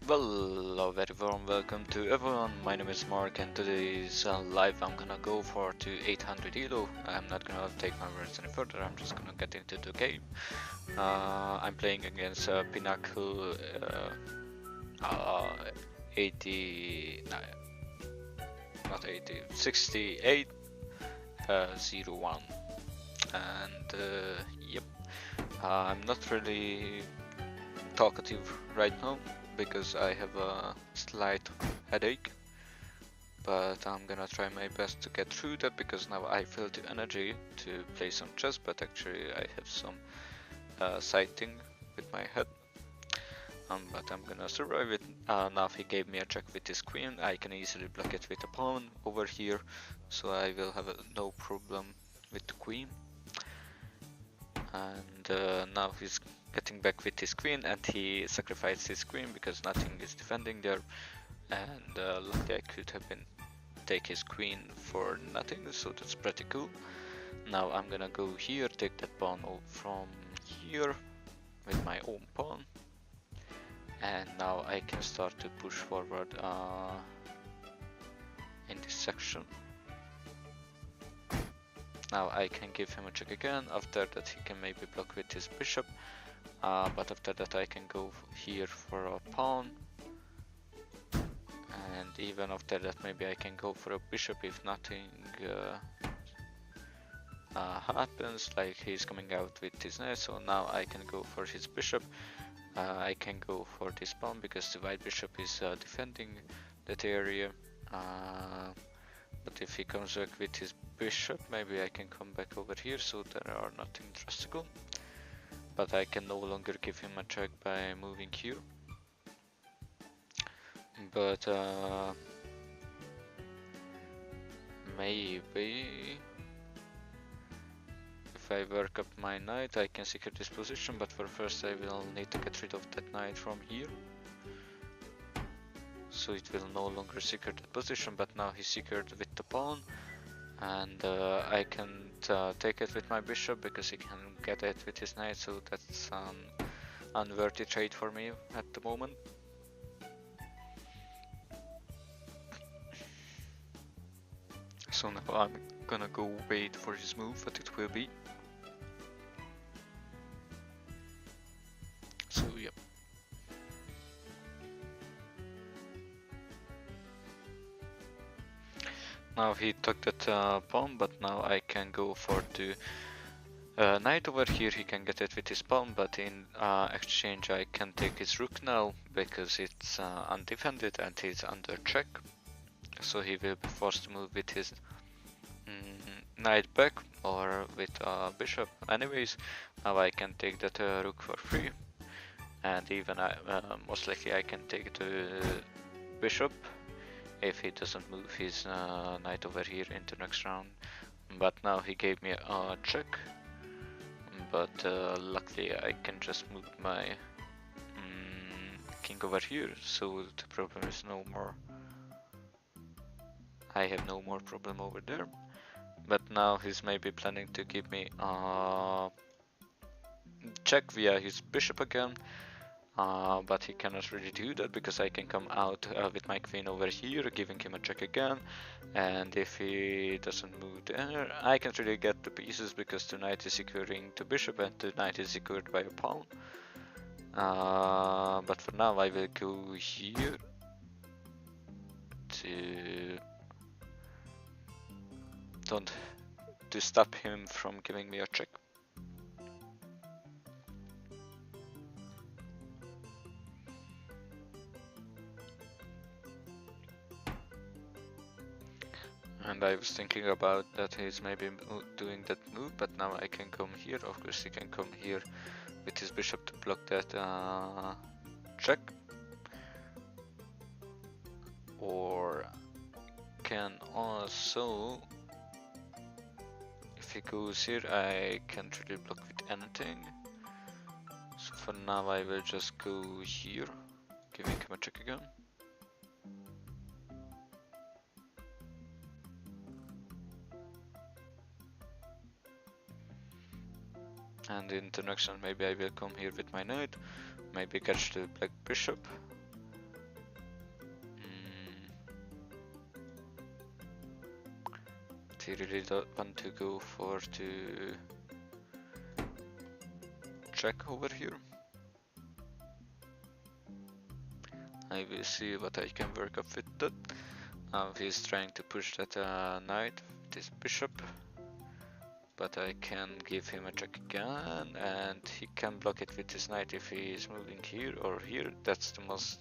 Well, a very warm welcome to everyone. My name is Mark, and today's live I'm gonna go for to 800 elo. I'm not gonna take my words any further. I'm just gonna get into the game. I'm playing against Pinnacle 80, no, not 80, 68 01, and yep. I'm not really talkative right now because I have a slight headache, but I'm gonna try my best to get through that because now I feel the energy to play some chess, but actually I have some sighting with my head. But I'm gonna survive it. Now he gave me a check with his queen. I can easily block it with a pawn over here, so I will have no problem with the queen. And now he's getting back with his queen, and he sacrificed his queen because nothing is defending there. And luckily I could have been take his queen for nothing, so that's pretty cool. Now I'm gonna go here, take that pawn from here with my own pawn, and now I can start to push forward in this section. Now I can give him a check again. After that he can maybe block with his bishop, but after that I can go here for a pawn, and even after that maybe I can go for a bishop if nothing happens, like he's coming out with his knight. So now I can go for his bishop. I can go for this pawn because the white bishop is defending that area. But if he comes back with his bishop, maybe I can come back over here, so there are nothing drastic. But I can no longer give him a check by moving here. But maybe if I work up my knight, I can secure this position, but for first I will need to get rid of that knight from here. So it will no longer secure that position, but now he's secured with the pawn, and I can't take it with my bishop because he can get it with his knight, so that's an unworthy trade for me at the moment. So now I'm gonna go wait for his move, what it will be. So yep. Now he took that pawn, but now I can go for the knight over here. He can get it with his pawn, but in exchange I can take his rook now because it's undefended and he's under check. So he will be forced to move with his knight back or with bishop. Anyways, now I can take that rook for free, and even most likely I can take the bishop if he doesn't move his knight over here into next round. But now he gave me a check, but luckily I can just move my king over here, so the problem is no more. I have no more problem over there. But now he's maybe planning to give me a check via his bishop again. But he cannot really do that because I can come out with my queen over here, giving him a check again, and if he doesn't move there, I can't really get the pieces because the knight is securing the bishop and the knight is secured by a pawn. But for now I will go here to stop him from giving me a check. And I was thinking about that he's maybe doing that move, but now I can come here. Of course he can come here with his bishop to block that check. Or can also, if he goes here, I can't really block with anything. So for now I will just go here, giving him a check again. And in the next one maybe I will come here with my knight, maybe catch the black bishop, he really want to go for to check over here. I will see what I can work up with that. Now he's trying to push that knight with his bishop, but I can give him a check again, and he can block it with his knight if he is moving here or here. That's the most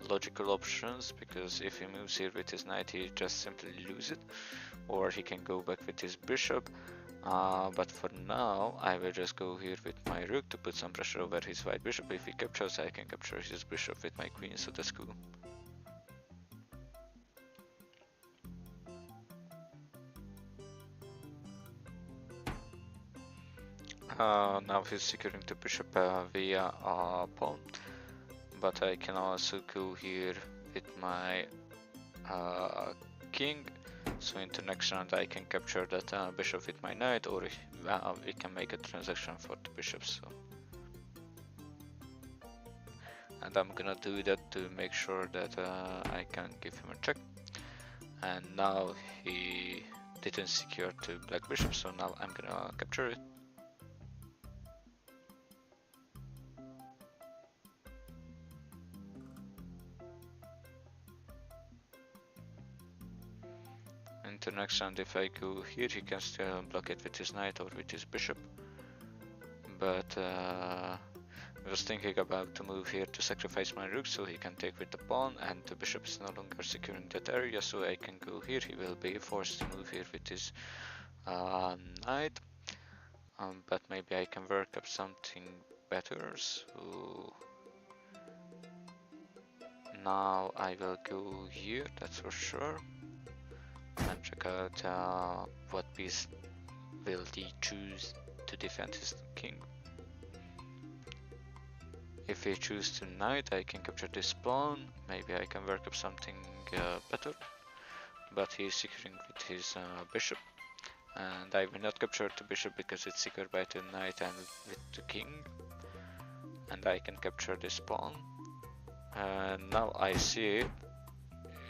logical options, because if he moves here with his knight, he just simply loses it, or he can go back with his bishop. But for now, I will just go here with my rook to put some pressure over his white bishop. If he captures, I can capture his bishop with my queen, so that's cool. Now he's securing the bishop via a pawn, but I can also go here with my king. So into next round I can capture that bishop with my knight, or we can make a transaction for the bishops. So. And I'm gonna do that to make sure that I can give him a check. And now he didn't secure to black bishop, so now I'm gonna capture it. Into next round, if I go here, he can still block it with his knight or with his bishop. But I was thinking about to move here to sacrifice my rook so he can take with the pawn, and the bishop is no longer securing that area, so I can go here. He will be forced to move here with his knight. But maybe I can work up something better. So now I will go here, that's for sure. And check out what piece will he choose to defend his king. If he chooses to knight, I can capture this pawn. Maybe I can work up something better. But he is securing with his bishop, and I will not capture the bishop because it's secured by the knight and with the king. And I can capture this pawn. And now I see it.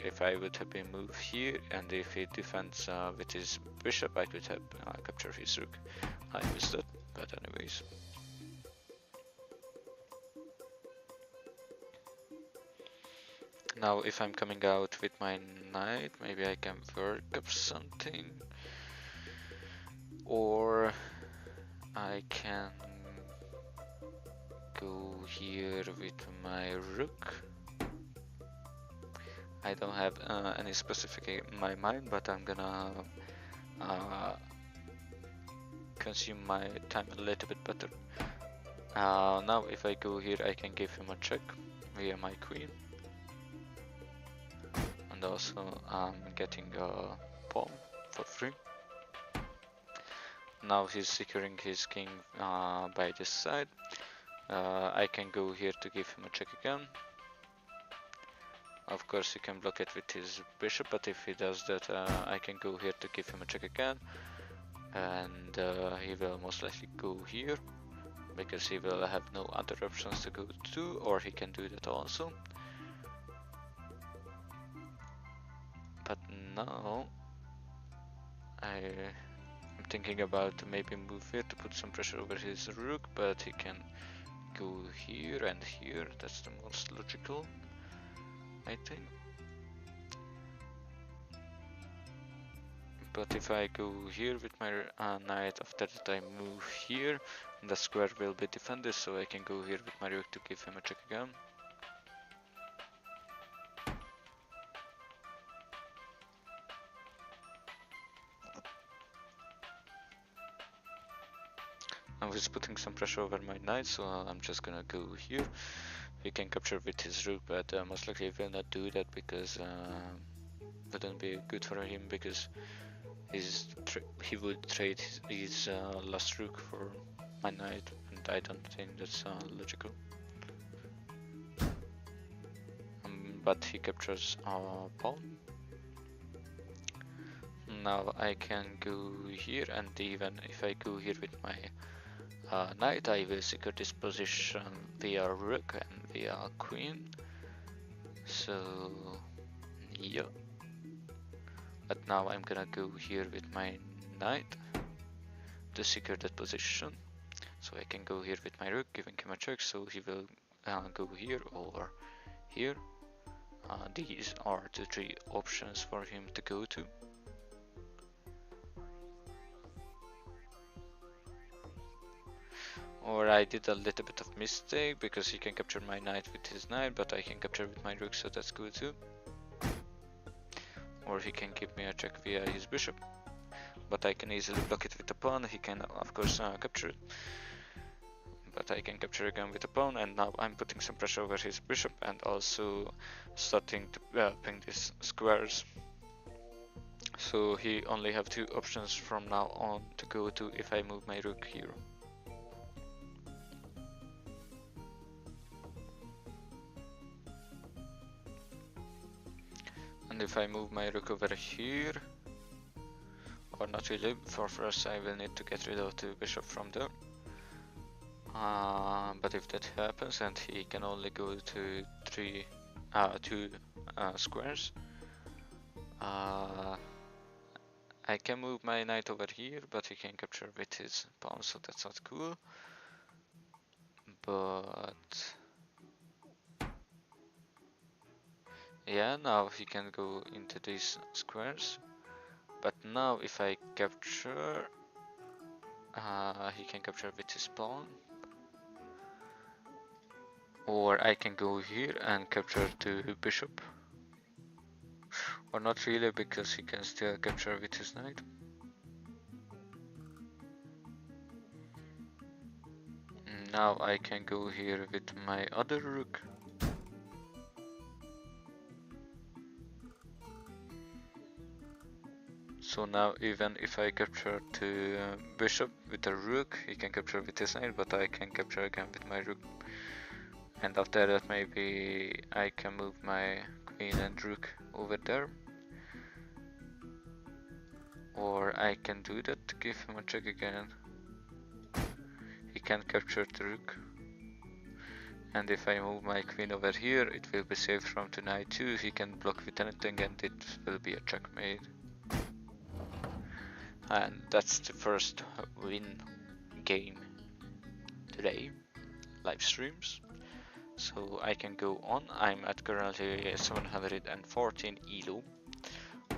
If I would have been moved here, and if he defends with his bishop, I could have captured his rook. I missed that, but anyways. Now if I'm coming out with my knight, maybe I can work up something. Or I can go here with my rook. I don't have any specific in my mind, but I'm gonna consume my time a little bit better. Now if I go here, I can give him a check via my queen. And also I'm getting a pawn for free. Now he's securing his king by this side. I can go here to give him a check again. Of course he can block it with his bishop, but if he does that, I can go here to give him a check again. And he will most likely go here, because he will have no other options to go to, or he can do that also. But now I'm thinking about to maybe move here to put some pressure over his rook, but he can go here and here. That's the most logical, I think. But if I go here with my knight, after that I move here, the square will be defended, so I can go here with my rook to give him a check again. Now he's putting some pressure over my knight, so I'm just gonna go here. He can capture with his rook, but most likely he will not do that, because wouldn't be good for him, because he would trade his last rook for my knight, and I don't think that's logical. But he captures a pawn. Now I can go here, and even if I go here with my knight, I will secure this position via rook and via queen. So yeah, But now I'm gonna go here with my knight to secure that position. So I can go here with my rook, giving him a check, so he will go here or here. These are the three options for him to go to. Or I did a little bit of mistake because he can capture my knight with his knight, but I can capture with my rook, so that's good too. Or he can give me a check via his bishop, but I can easily block it with a pawn. He can of course capture it, but I can capture again with a pawn, and now I'm putting some pressure over his bishop and also starting to ping these squares. So he only have two options from now on to go to if I move my rook here. And if I move my rook over here, or not really, for first I will need to get rid of the bishop from there. But if that happens and he can only go to two squares, I can move my knight over here, but he can capture with his pawn, so that's not cool. But yeah, now he can go into these squares. But now if I capture, he can capture with his pawn. Or I can go here and capture the bishop. Or not really, because he can still capture with his knight. Now I can go here with my other rook. So now even if I capture the bishop with the rook, he can capture with his knight, but I can capture again with my rook. And after that maybe I can move my queen and rook over there. Or I can do that to give him a check again. He can't capture the rook. And if I move my queen over here, it will be saved from the knight too. He can block with anything and it will be a checkmate. And that's the first win game today, live streams. So I can go on. I'm at currently 714 elo.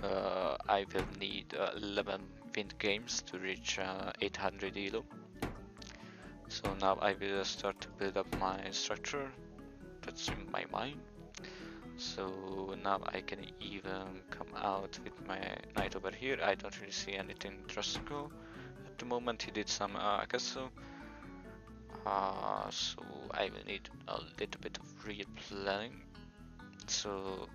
I will need 11 win games to reach 800 elo. So now I will start to build up my structure. That's in my mind. So now I can even come out with my knight over here. I don't really see anything drastic at the moment. He did some castle. So I will need a little bit of real planning. So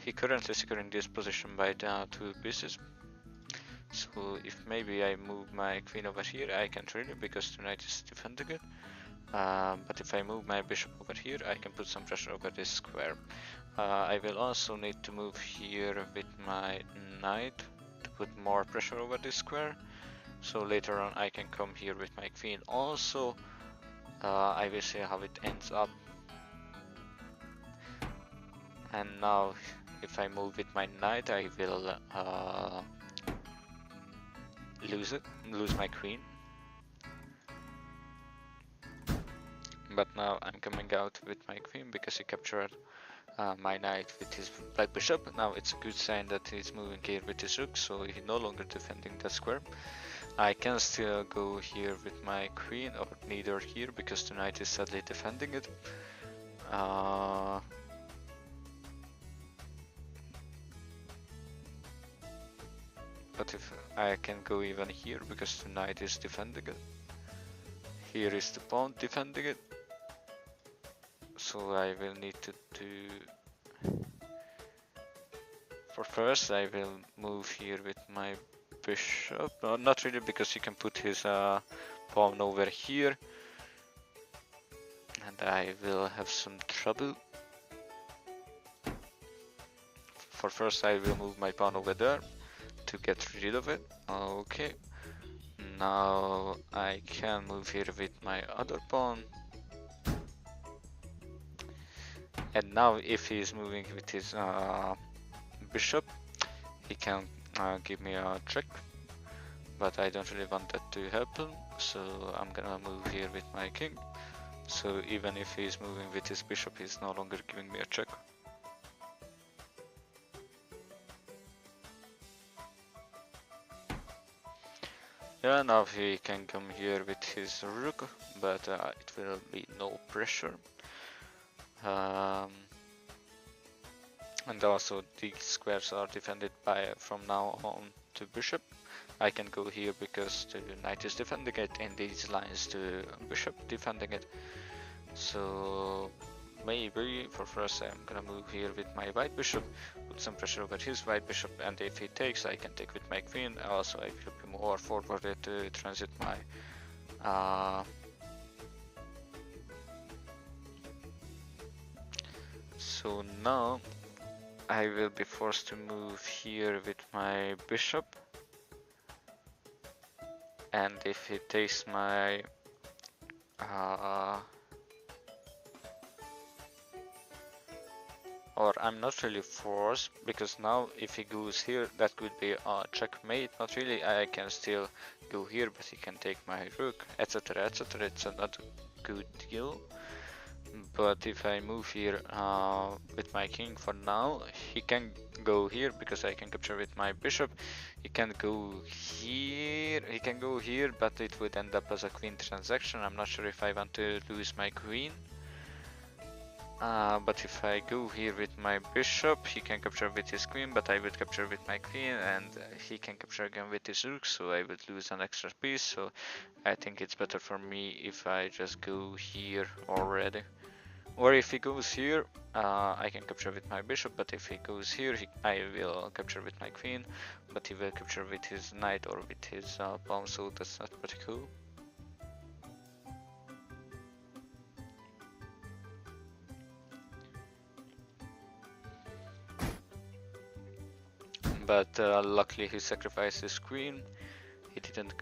he currently securing this position by the two pieces. So if maybe I move my queen over here, I can't really, because the knight is defending it. But if I move my bishop over here, I can put some pressure over this square. I will also need to move here with my knight to put more pressure over this square. So later on I can come here with my queen also. I will see how it ends up. And now if I move with my knight, I will lose my queen. But now I'm coming out with my queen because he captured my knight with his black bishop. Now it's a good sign that he's moving here with his rook, so he's no longer defending that square. I can still go here with my queen, or neither here, because the knight is sadly defending it. But if I can go even here, because the knight is defending it. Here is the pawn defending it. So I will need to do... For first I will move here with my bishop. Not really, because he can put his pawn over here. And I will have some trouble. For first I will move my pawn over there to get rid of it. Okay. Now I can move here with my other pawn. And now if he is moving with his bishop, he can give me a check, but I don't really want that to happen, so I'm gonna move here with my king. So even if he's moving with his bishop, he's no longer giving me a check. Yeah, now he can come here with his rook, but it will be no pressure. And also these squares are defended by from now on to bishop. I can go here because the knight is defending it, in these lines the bishop defending it. So maybe for first I'm gonna move here with my white bishop, put some pressure over his white bishop, and if he takes I can take with my queen. Also I will be more forwarded to transit my so now I will be forced to move here with my bishop, and if he takes my or I'm not really forced, because now if he goes here that could be a checkmate. Not really, I can still go here, but he can take my rook, etc, etc. It's not a good deal. But if I move here with my king for now, he can go here because I can capture with my bishop. He can go here, but it would end up as a queen transaction. I'm not sure if I want to lose my queen. But if I go here with my bishop, he can capture with his queen, but I would capture with my queen, and he can capture again with his rook, so I would lose an extra piece. So I think it's better for me if I just go here already. Or if he goes here, I can capture with my bishop, but if he goes here, I will capture with my queen, but he will capture with his knight or with his pawn, so that's not pretty cool. But luckily he sacrificed his queen. He didn't,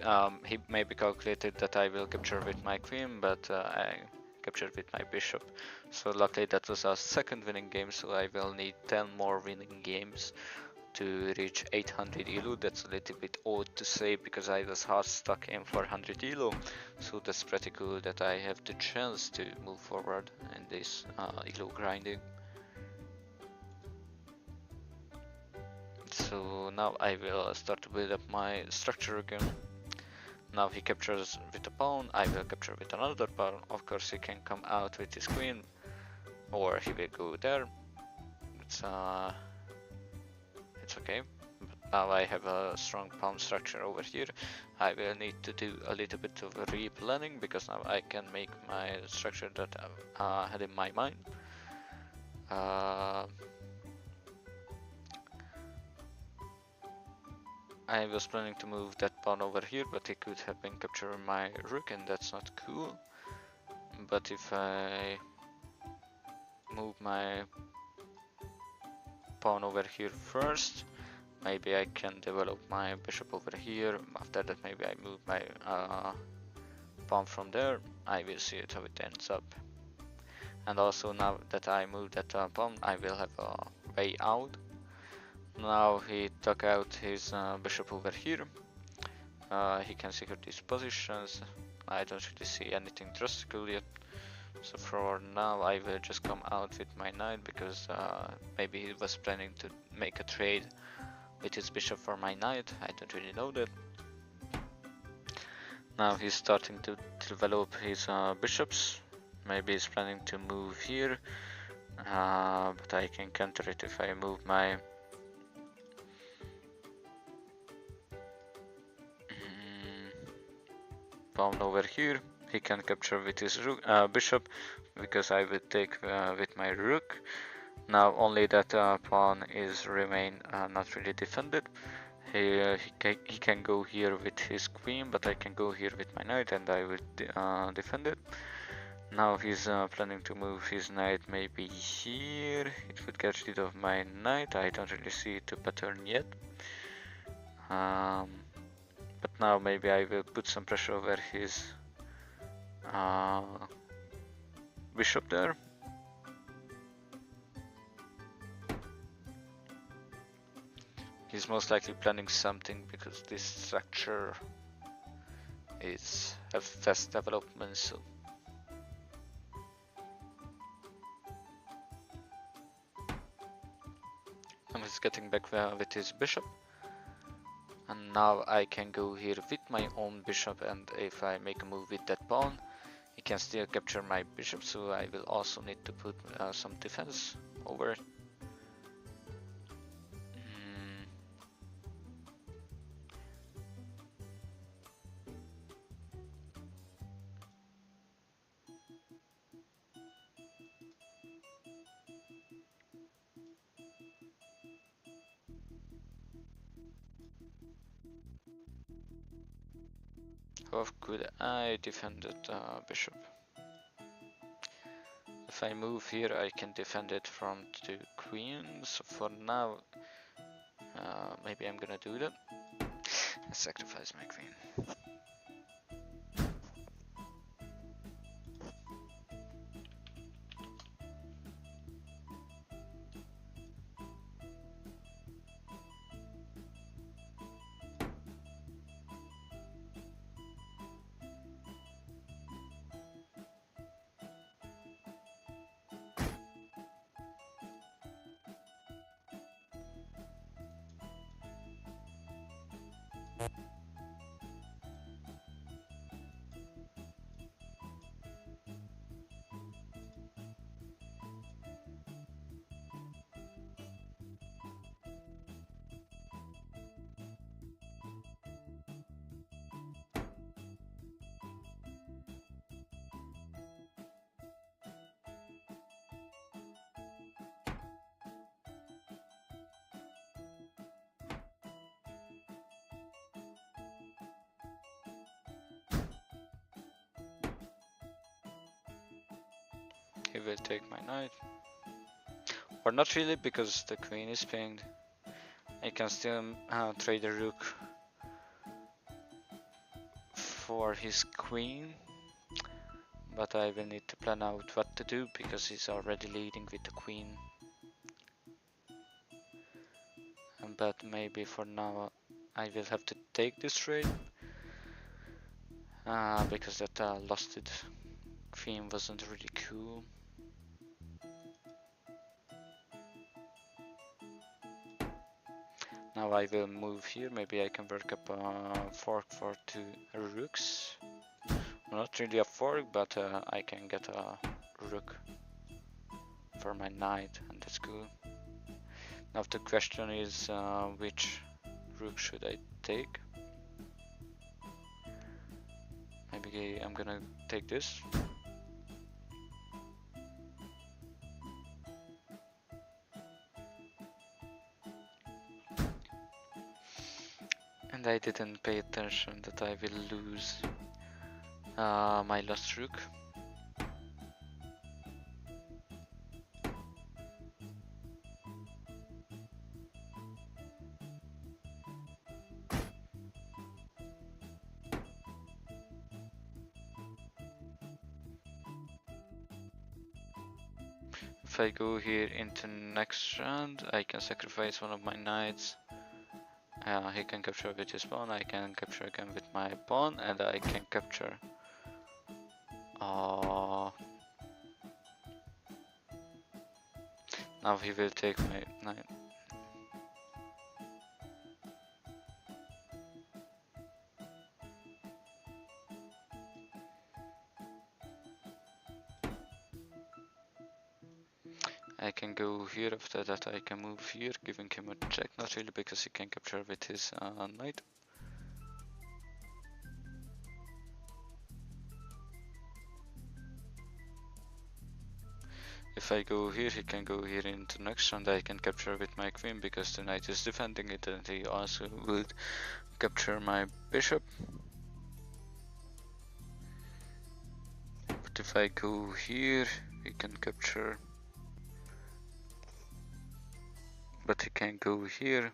he maybe calculated that I will capture with my queen, but I captured with my bishop. So luckily that was our second winning game, so I will need 10 more winning games to reach 800 elo. That's a little bit odd to say because I was hard stuck in 400 elo, so that's pretty cool that I have the chance to move forward in this elo grinding. So now I will start to build up my structure again. Now he captures with a pawn, I will capture with another pawn. Of course he can come out with his queen, or he will go there. It's okay. But now I have a strong pawn structure over here. I will need to do a little bit of replanning because now I can make my structure that I had in my mind. I was planning to move that pawn over here, but he could have been capturing my rook, and that's not cool. But if I move my pawn over here first, maybe I can develop my bishop over here. After that, maybe I move my pawn from there. I will see it how it ends up. And also now that I moved that pawn, I will have a way out. Now he took out his bishop over here. He can secure these positions. I don't really see anything drastical yet. So for now I will just come out with my knight because maybe he was planning to make a trade with his bishop for my knight. I don't really know that. Now he's starting to develop his bishops. Maybe he's planning to move here. But I can counter it if I move my pawn over here. He can capture with his rook, bishop because I will take with my rook. Now only that pawn is remain not really defended. He can go here with his queen, but I can go here with my knight and I will defend it. Now he's planning to move his knight maybe here. It would get rid of my knight. I don't really see the pattern yet. But now maybe I will put some pressure over his bishop there. He's most likely planning something because this structure is a fast development, so I'm just getting back with his bishop. And now I can go here with my own bishop, and if I make a move with that pawn, he can still capture my bishop, so I will also need to put some defense over it. How could I defend the bishop? If I move here, I can defend it from the queen, so for now, maybe I'm gonna do that. Sacrifice my queen. He will take my knight. Or not really, because the queen is pinged. I can still trade the rook for his queen, but I will need to plan out what to do because he's already leading with the queen. But maybe for now I will have to take this trade because that lost it queen wasn't really cool. Now I will move here, maybe I can work up a fork for 2 rooks. Not really a fork, but I can get a rook for my knight, and that's good. Now the question is which rook should I take? Maybe I'm gonna take this. And I didn't pay attention that I will lose my last rook. If I go here into next round, I can sacrifice one of my knights. He can capture with his pawn, I can capture again with my pawn, and I can capture. Now he will take my knight. I can go here, after that I can move here, giving him a check, not really because he can capture with his knight. If I go here, he can go here into next round, I can capture with my queen because the knight is defending it, and he also would capture my bishop. But if I go here, he can capture. But he can go here.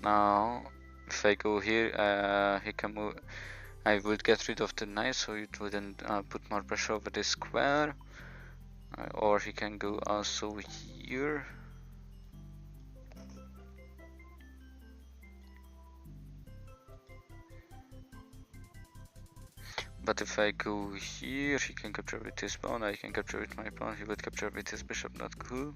Now, if I go here, he can move. I would get rid of the knight, so it wouldn't put more pressure over this square. Or he can go also here. But if I go here, he can capture with his pawn, I can capture with my pawn, he would capture with his bishop, not cool.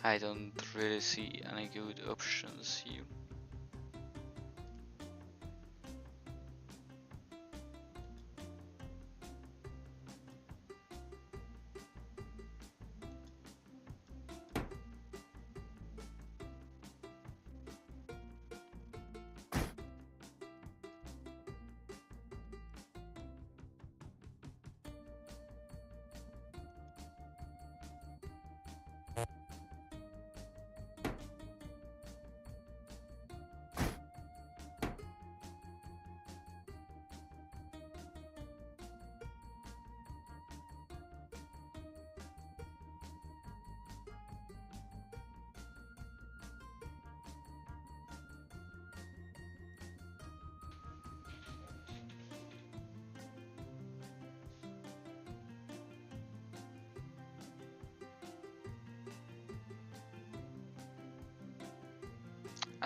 I don't really see any good options here.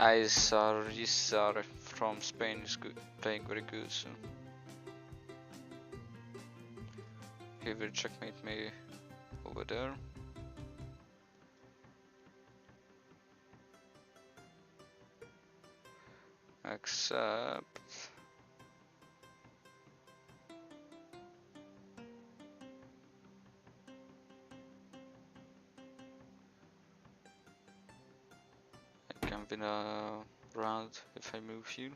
I saw Rizar from Spain is good, playing very good, so he will checkmate me over there. Except I can win a round if I move here.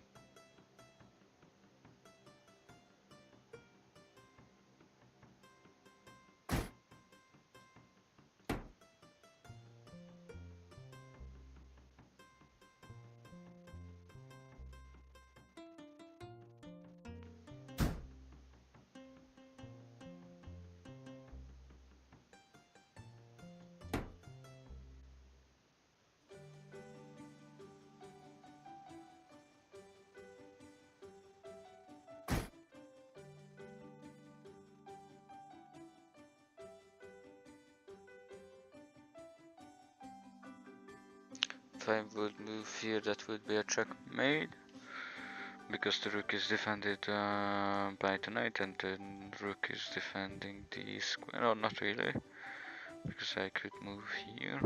If I would move here, that would be a checkmate, because the rook is defended by the knight and the rook is defending the square. No, not really, because I could move here.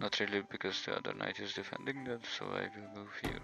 Not really, because the other knight is defending that, so I will move here.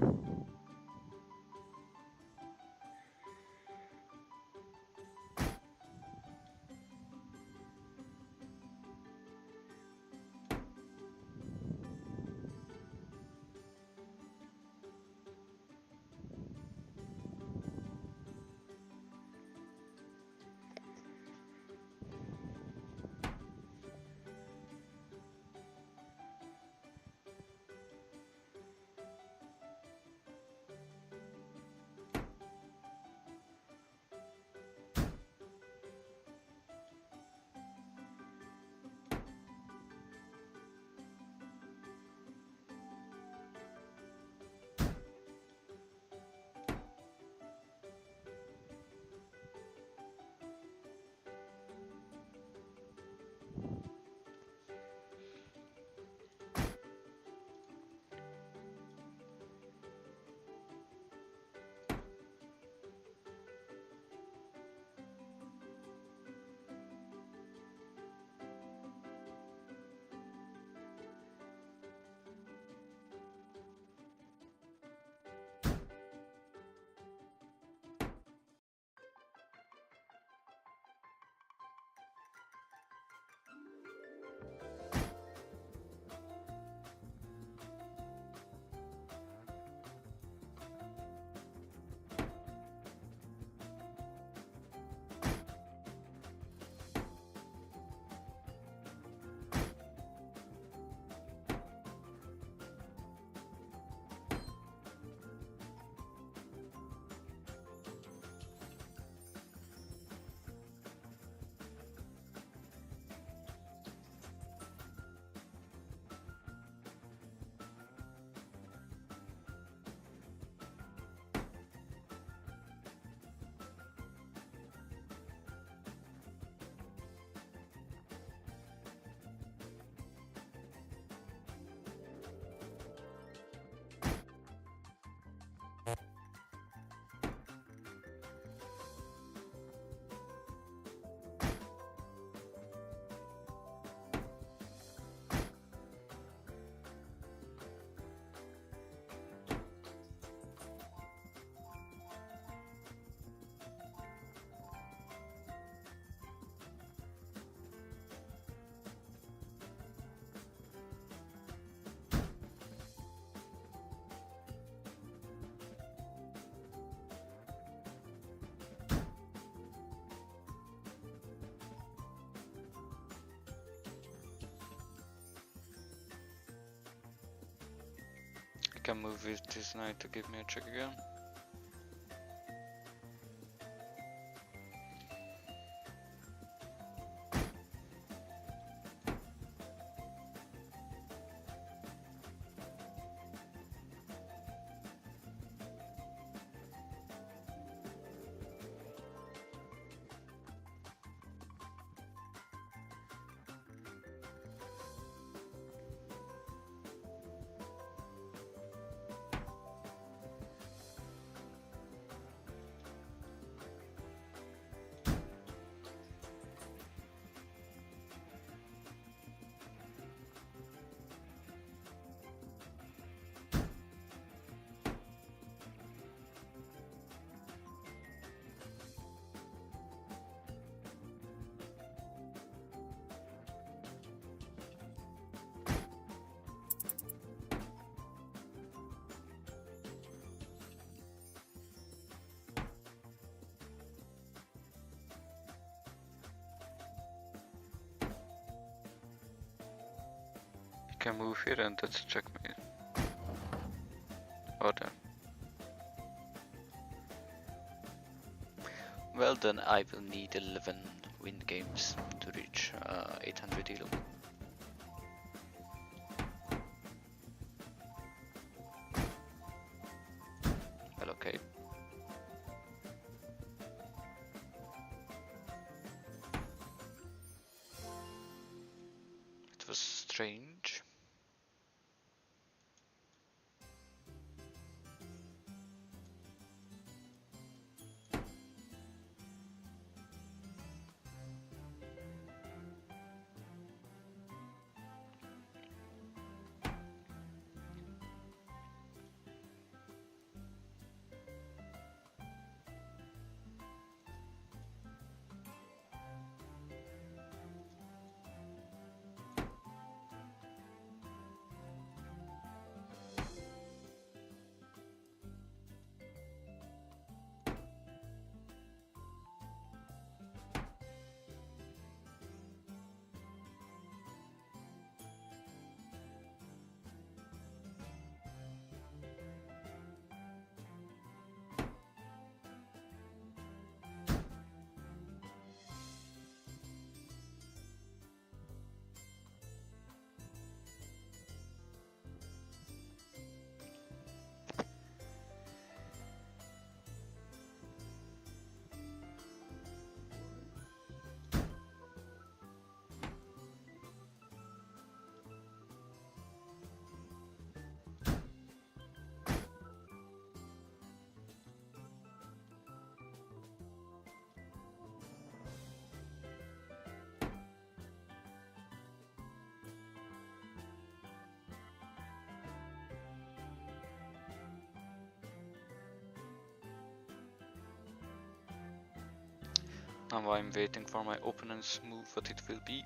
can move with this knight to give me a check again. Can move here and that's a checkmate. Or there. Well then I will need 11 win games to reach 800 elo. Well, okay. It was strange. Now I'm waiting for my opponent's move, what it will be.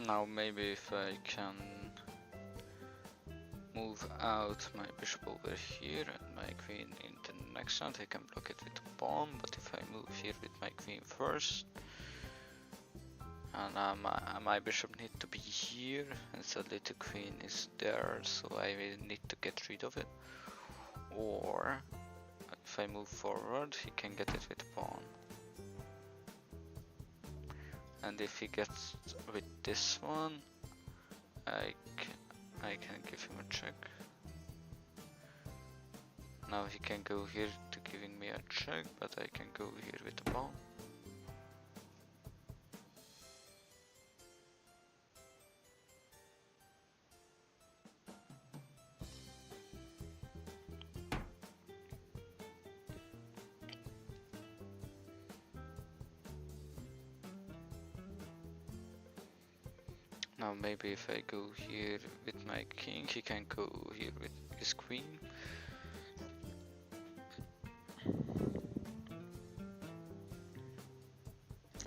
Now maybe if I can move out my bishop over here and my queen in the next round, I can block it with a pawn, but if I move here with my queen first, and my bishop need to be here, and suddenly the queen is there, so I will need to get rid of it. Or if I move forward, he can get it with a pawn. And if he gets with this one, I can give him a check. Now he can go here to giving me a check, but I can go here with a pawn. Now maybe if I go here with my king, he can go here with his queen.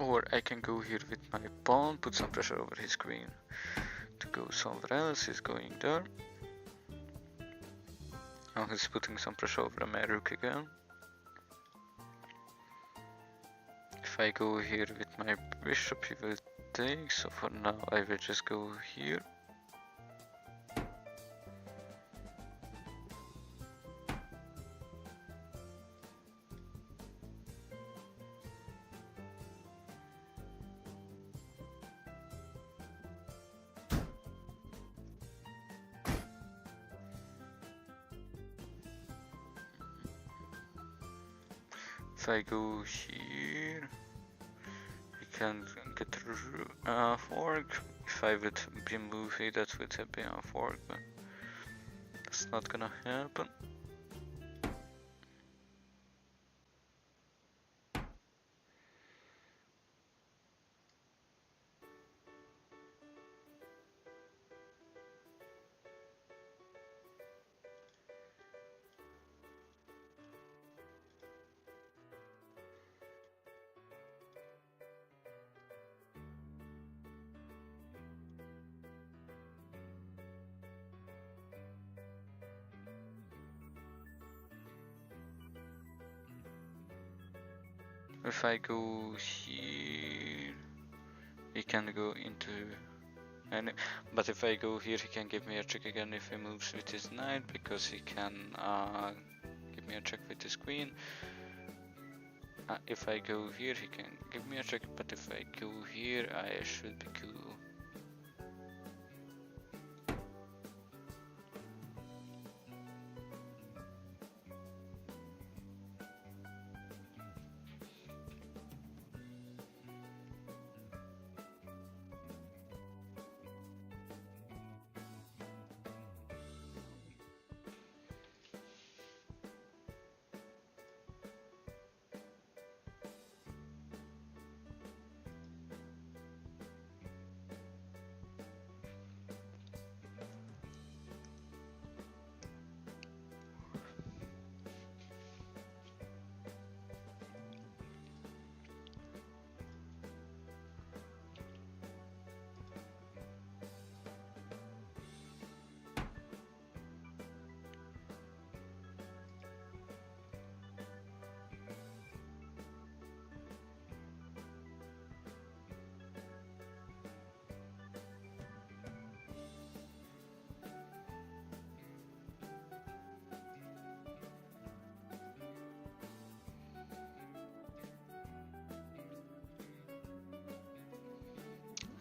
Or I can go here with my pawn, put some pressure over his queen to go somewhere else. He's going there. Now he's putting some pressure over my rook again. If I go here with my bishop, he will take, so for now I will just go here. If I go here, we can get a fork. If I would be moving, that would have been a fork, but that's not gonna happen. If I go here, he can go into any, but if I go here, he can give me a check again if he moves with his knight, because he can give me a check with his queen. If I go here, he can give me a check, but if I go here, I should be cool.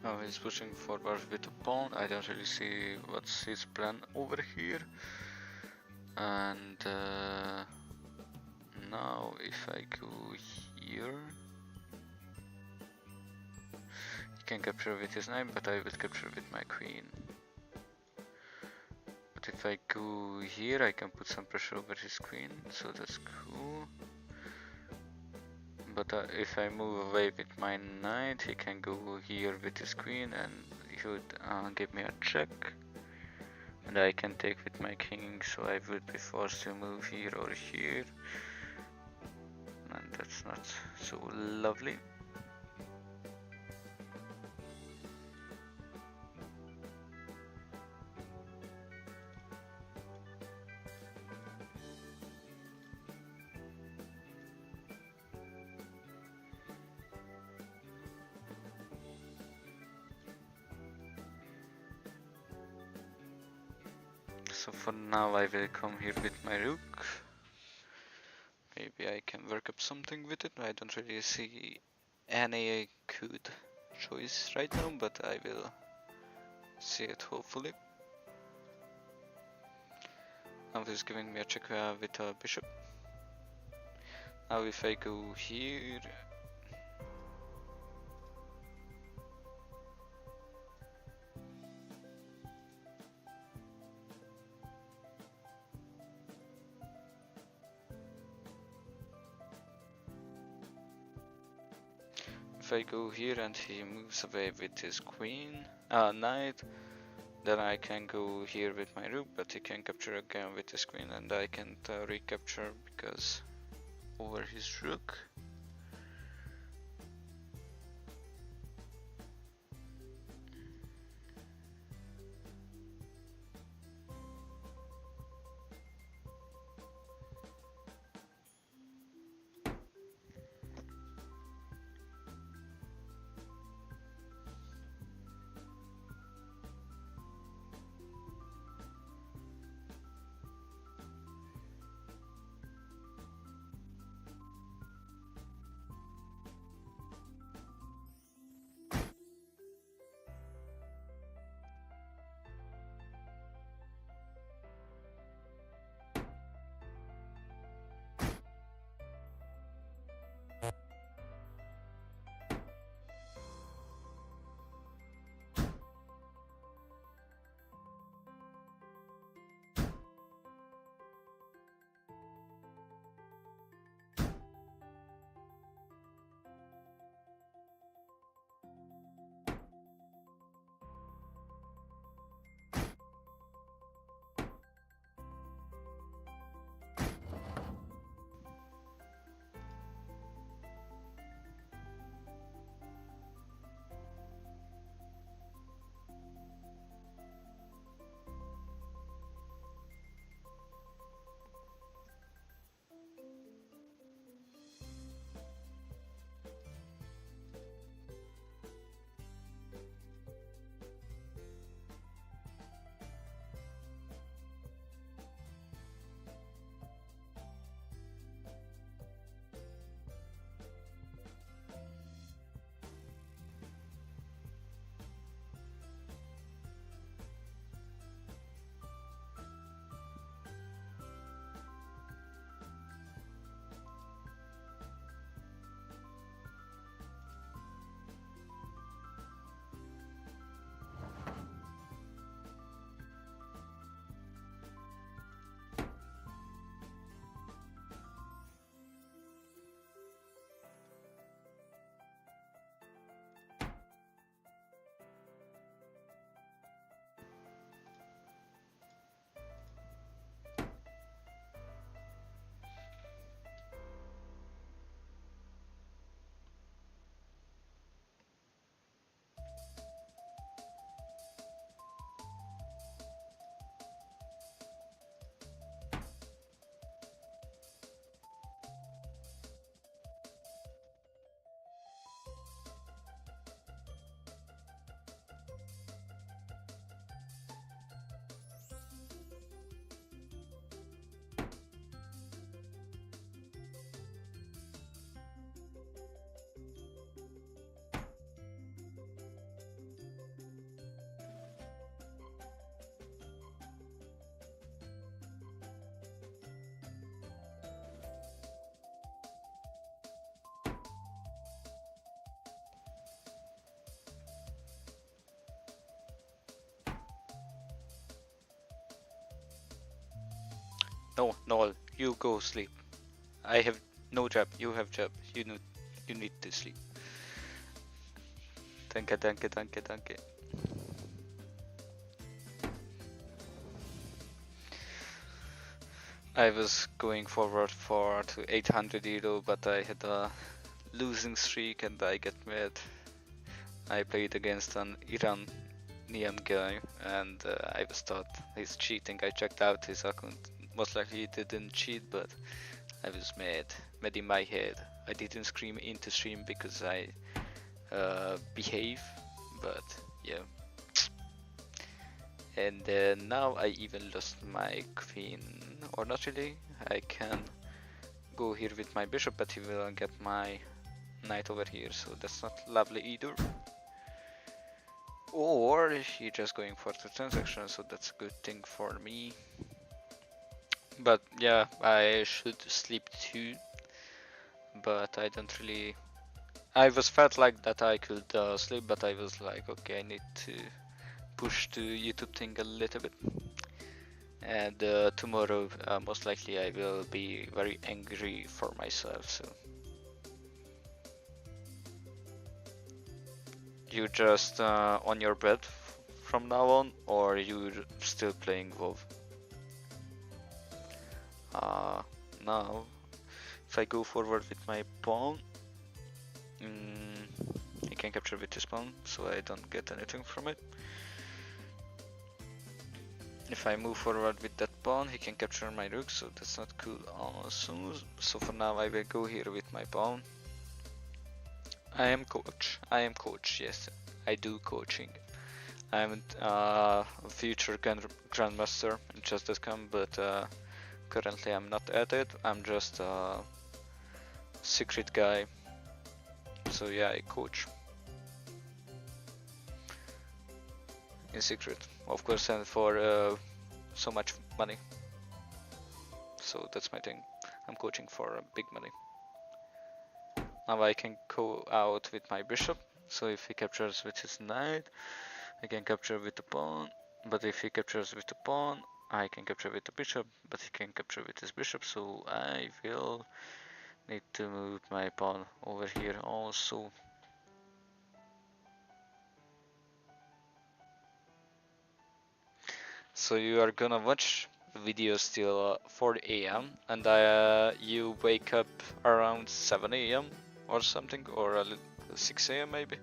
Now he's pushing forward with a pawn. I don't really see what's his plan over here. And now if I go here, he can capture with his knight, but I will capture with my queen. But if I go here, I can put some pressure over his queen, so that's cool. But if I move away with my knight, he can go here with his queen and he would give me a check. And I can take with my king, so I would be forced to move here or here. And that's not so lovely. So for now I will come here with my rook. Maybe I can work up something with it. I don't really see any good choice right now, but I will see it hopefully. Now he's giving me a check with a bishop. Now if I go here, if I go here and he moves away with his queen, knight, then I can go here with my rook, but he can capture again with his queen, and I can't recapture because over his rook. No, no, you go sleep. I have no job, you have job. You need to sleep. Danke, danke, danke, danke. I was going forward for to 800 euro, but I had a losing streak and I get mad. I played against an Iranian guy and I was thought he's cheating. I checked out his account. Most likely he didn't cheat, but I was mad in my head. I didn't scream into stream because I behave, but yeah, And now I even lost my queen, or not really. I can go here with my bishop, but he will get my knight over here, so that's not lovely either. Or he just going for the transaction, so that's a good thing for me. But yeah, I should sleep too, but I don't really. I was felt like that I could sleep, but I was like, okay, I need to push the YouTube thing a little bit. And tomorrow, most likely, I will be very angry for myself. So you just on your bed from now on, or you're still playing WoW? Now, if I go forward with my pawn, he can capture with his pawn, so I don't get anything from it. If I move forward with that pawn, he can capture my rook, so that's not cool also. So for now I will go here with my pawn. I am coach, yes, I do coaching. I'm a future grandmaster in chess.com, but currently I'm not at it. I'm just a secret guy. So yeah, I coach in secret, of course, and for so much money. So that's my thing. I'm coaching for big money. Now I can go out with my bishop. So if he captures with his knight, I can capture with the pawn. But if he captures with the pawn, I can capture with the bishop. But he can capture with his bishop. So I will need to move my pawn over here also. So you are gonna watch videos till 4 AM and you wake up around 7 AM or something, or 6 AM maybe.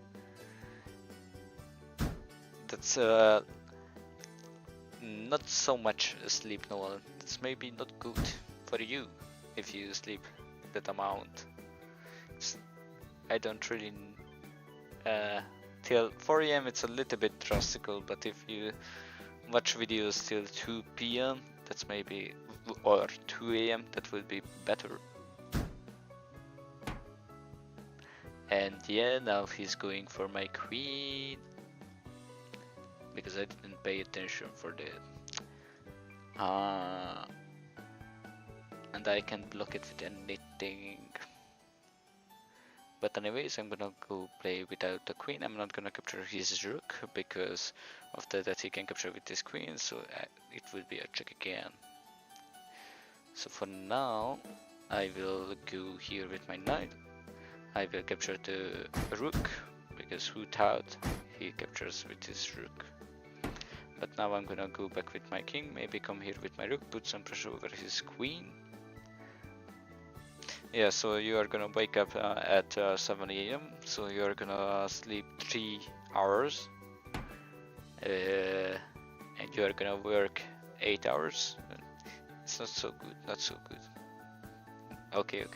That's not so much sleep, Nolan. It's maybe not good for you if you sleep that amount. I don't really till 4 AM it's a little bit drastical, but if you watch videos till 2 PM, that's maybe, or 2 AM, that would be better. And yeah, now he's going for my queen, because I didn't pay attention for that. And I can block it with anything. But anyways, I'm gonna go play without the queen. I'm not gonna capture his rook, because after that he can capture with his queen, so it will be a check again. So for now, I will go here with my knight. I will capture the rook, because who thought he captures with his rook. But now I'm gonna go back with my king, maybe come here with my rook, put some pressure over his queen. Yeah, so you are gonna wake up at 7 AM, so you are gonna sleep 3 hours, and you are gonna work 8 hours. It's not so good, not so good. Okay,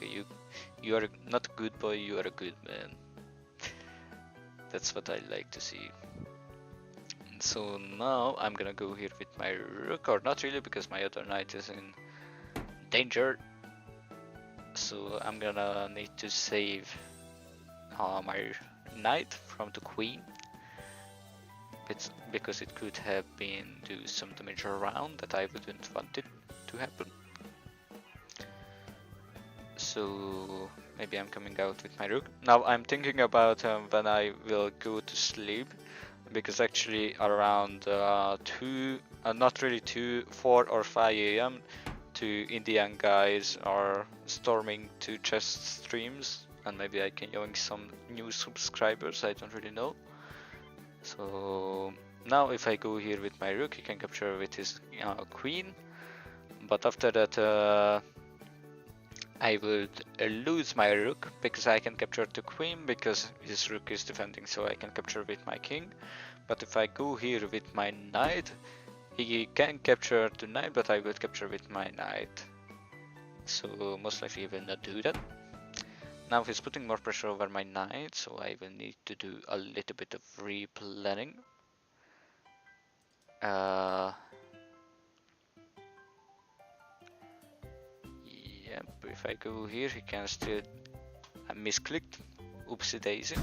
you are not a good boy, you are a good man. That's what I like to see. So now I'm gonna go here with my rook, or not really, because my other knight is in danger. So I'm gonna need to save my knight from the queen, because it could have been do some damage around that I wouldn't want it to happen. So maybe I'm coming out with my rook. Now I'm thinking about when I will go to sleep, because actually around 2, not really 2, 4 or 5 AM, 2 Indian guys are storming to chess streams, and maybe I can join some new subscribers, I don't really know. So now if I go here with my rook, he can capture with his queen, but after that I would lose my rook, because I can capture the queen, because his rook is defending, so I can capture with my king. But if I go here with my knight, he can capture the knight, but I will capture with my knight. So most likely he will not do that. Now he's putting more pressure over my knight, so I will need to do a little bit of replanning. Uh, yep, if I go here, he can still. I misclicked. Oopsie daisy.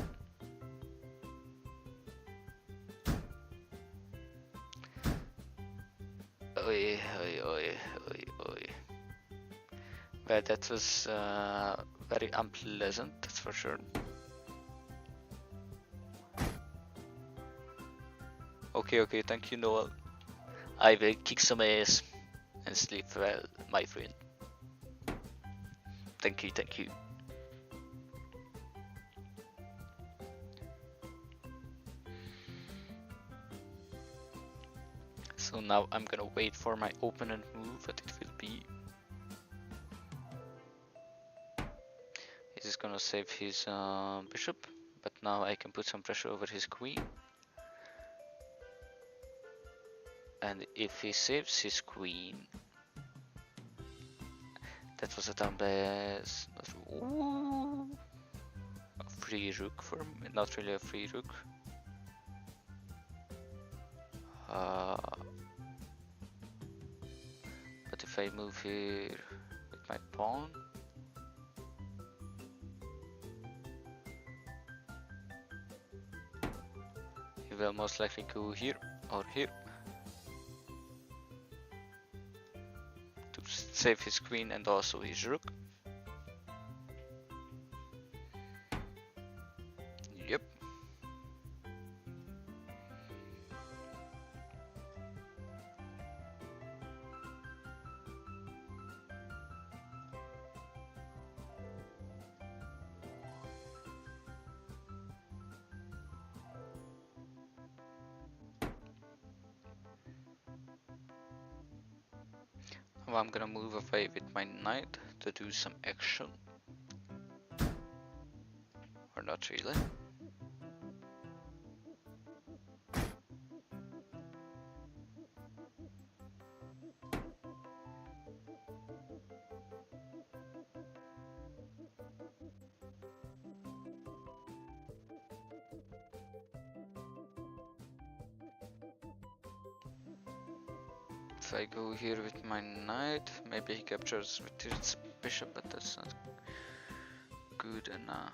Oi, oi, oi, oi, oi. Well, that was very unpleasant, that's for sure. Okay, thank you, Noel. I will kick some ass and sleep well, my friend. Thank you. So now I'm gonna wait for my opponent move, what it will be. He's gonna save his bishop, but now I can put some pressure over his queen. And if he saves his queen, that was a dumb ass. Ooh. A free rook for me, not really a free rook. But if I move here with my pawn, he will most likely go here or here to save his queen and also his rook. Yep. Now I'm gonna move away with my knight to do some action. Or not really. If I go here with my knight, maybe he captures with his bishop, but that's not good enough.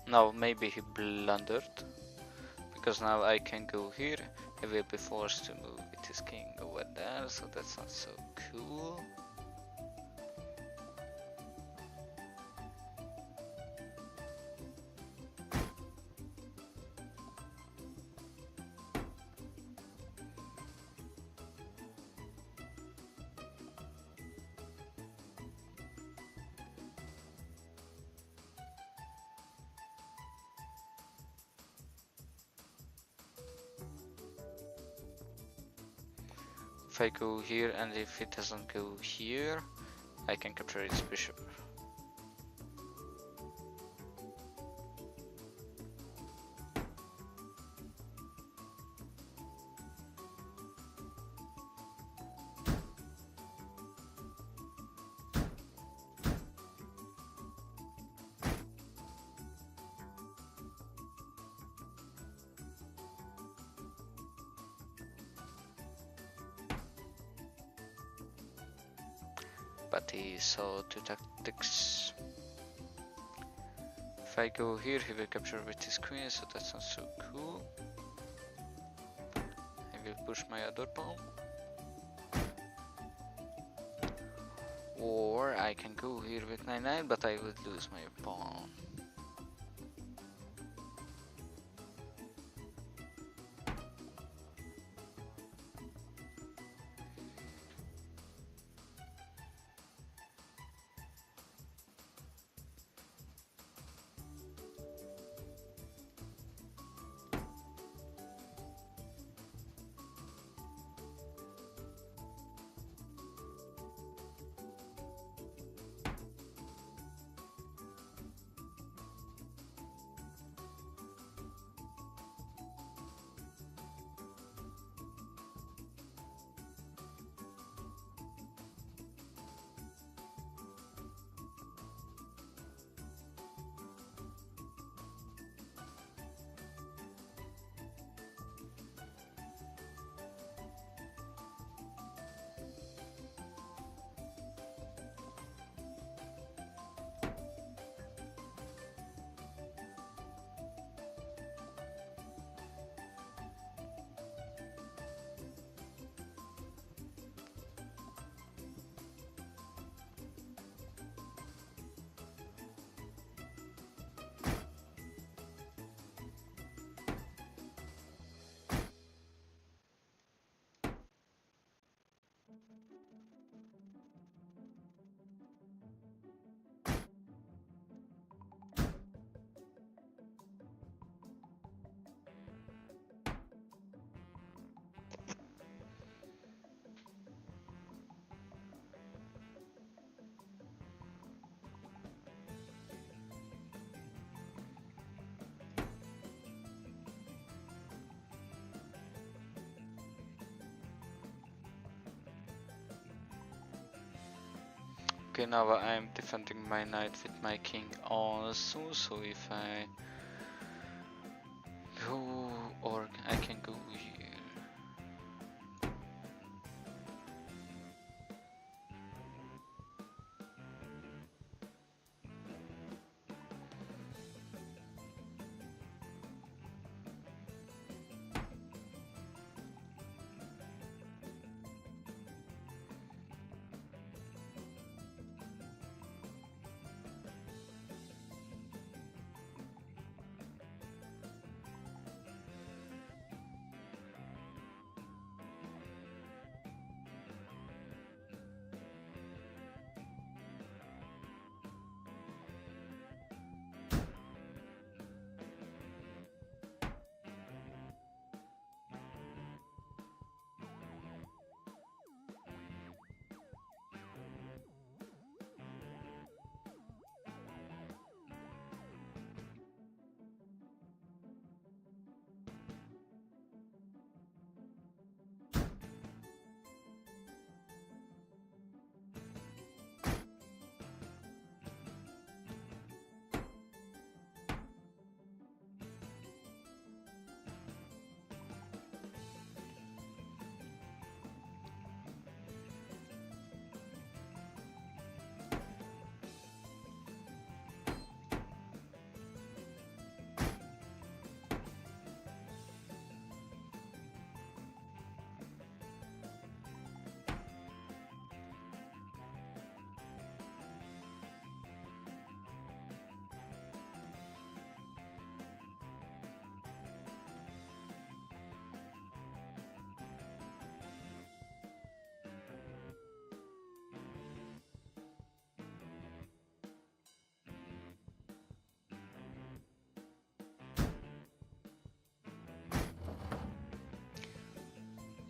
Now maybe he blundered, because now I can go here, he will be forced to move with his king over there, so that's not so cool. If I go here and if it doesn't go here, I can capture its bishop. But he saw two tactics. if I go here, he will capture with his queen, so that's not so cool. I will push my other pawn. Or I can go here with 9-9, but I would lose my pawn. Okay, now I'm defending my knight with my king also, so if I go, or I can go here.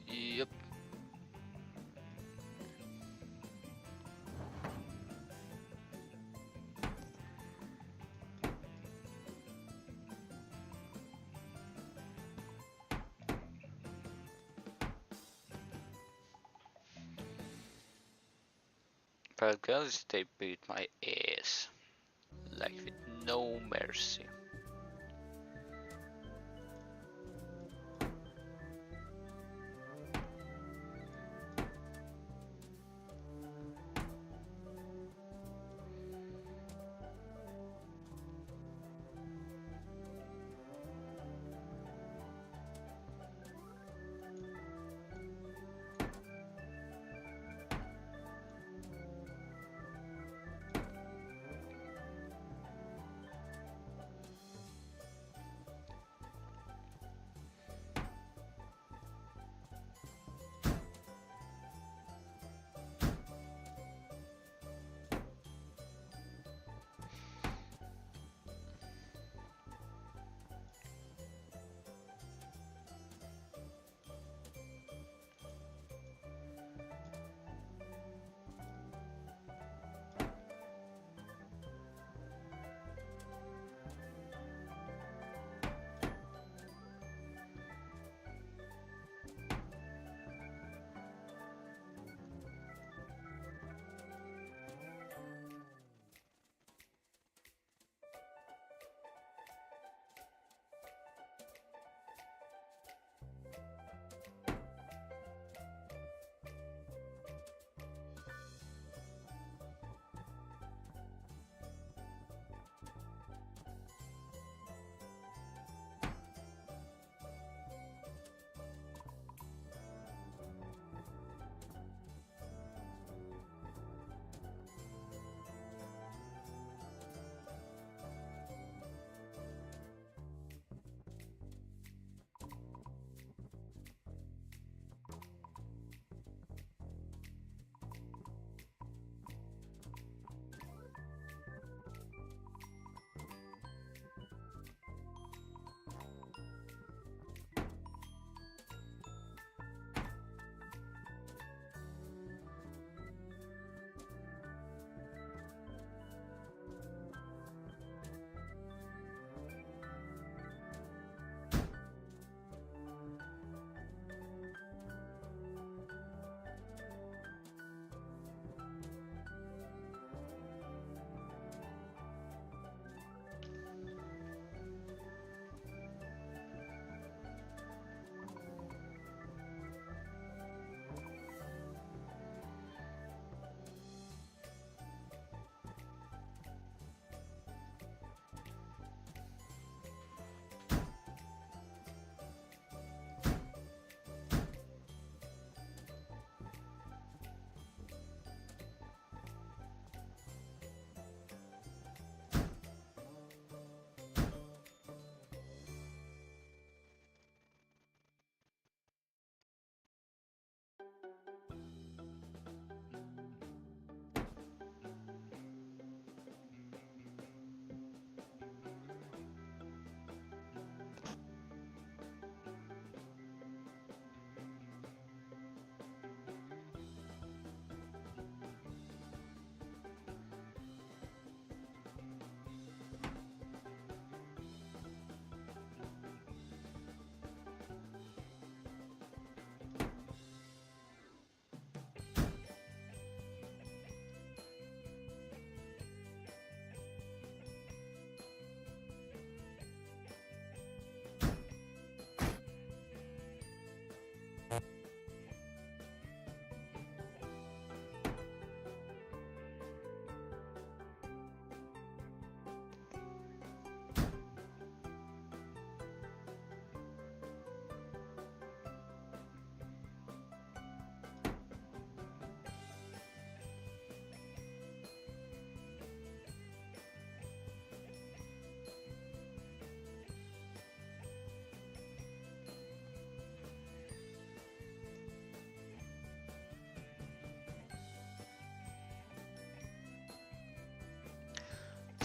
Yep. But guys, they beat my ass. Like with no mercy.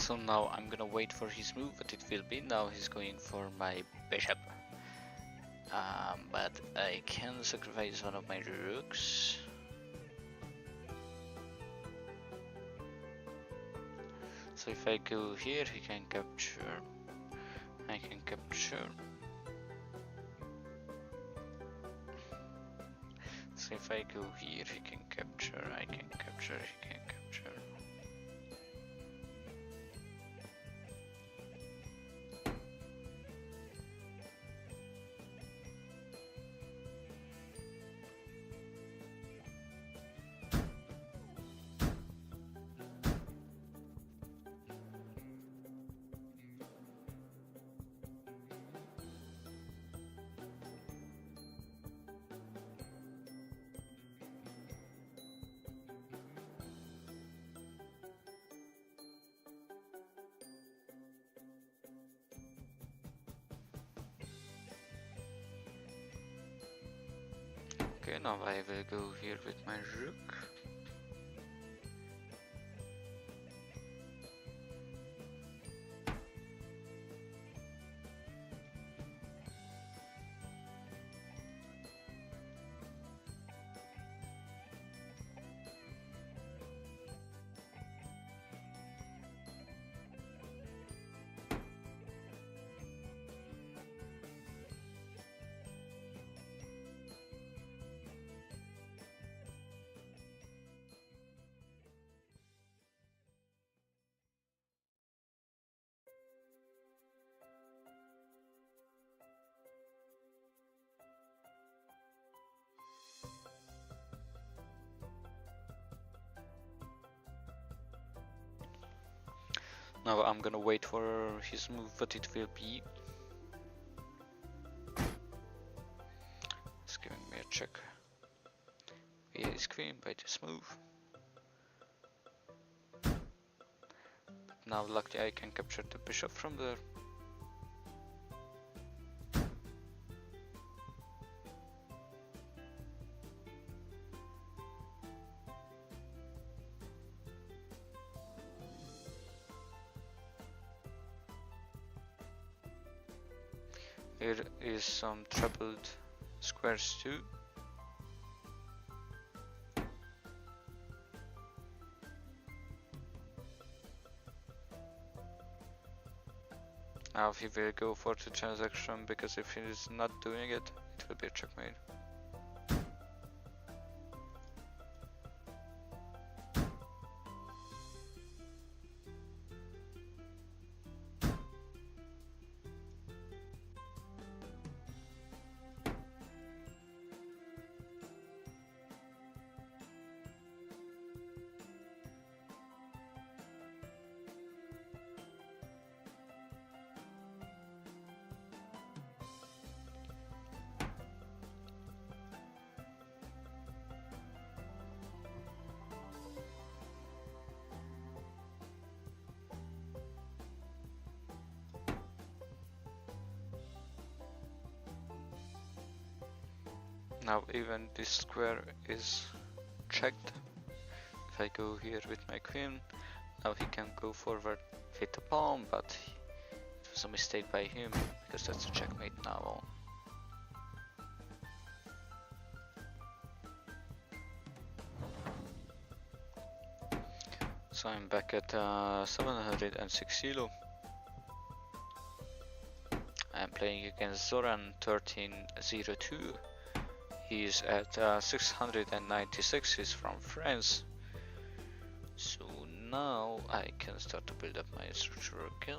So now I'm gonna wait for his move, but it will be now he's going for my bishop. But I can sacrifice one of my rooks. So if I go here, he can capture. I can capture. So if I go here, he can capture. I can capture. He can capture. Okay, now I will go here with my rook. Now I'm gonna wait for his move, what it will be. It's giving me a check. Via his queen by this move. But now luckily I can capture the bishop from there. Here is some troubled squares too. Now he will go for the transaction, because if he is not doing it, it will be a checkmate. Now even this square is checked. If I go here with my queen, now he can go forward with the pawn, but it was a mistake by him, because that's a checkmate now. So I'm back at 706 elo. I'm playing against Zoran 1302. He's at 696, he's from France. So now I can start to build up my structure again.